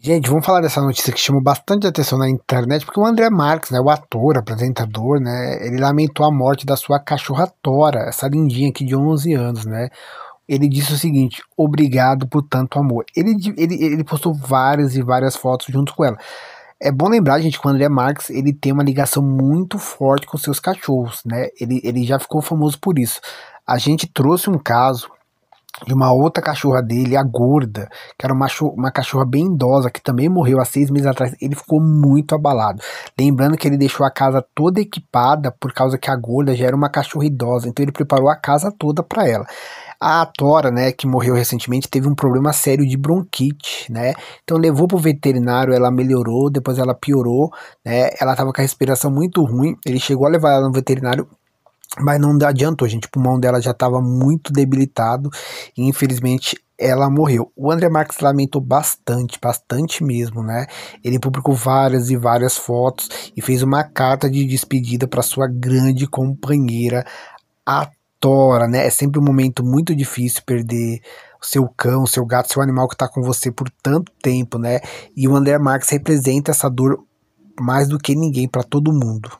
Gente, vamos falar dessa notícia que chamou bastante atenção na internet, porque o André Marques, né, o ator, apresentador, né, ele lamentou a morte da sua cachorra Tora, essa lindinha aqui de 11 anos, né. Ele disse o seguinte: obrigado por tanto amor. Ele postou várias e várias fotos junto com ela. É bom lembrar, gente, que o André Marques, ele tem uma ligação muito forte com seus cachorros, né, ele já ficou famoso por isso. A gente trouxe um caso de uma outra cachorra dele, a Gorda, que era uma cachorra bem idosa, que também morreu há 6 meses atrás. Ele ficou muito abalado. Lembrando que ele deixou a casa toda equipada, por causa que a Gorda já era uma cachorra idosa, então ele preparou a casa toda para ela. A Tora, né, que morreu recentemente, teve um problema sério de bronquite, né, então levou pro veterinário, ela melhorou, depois ela piorou, né, ela tava com a respiração muito ruim, ele chegou a levar ela no veterinário, mas não adiantou, gente, o pulmão dela já estava muito debilitado e infelizmente ela morreu. O André Marques lamentou bastante, bastante mesmo, né? Ele publicou várias e várias fotos e fez uma carta de despedida para sua grande companheira, a Tora, né? É sempre um momento muito difícil perder o seu cão, o seu gato, seu animal que está com você por tanto tempo, né? E o André Marques representa essa dor mais do que ninguém para todo mundo.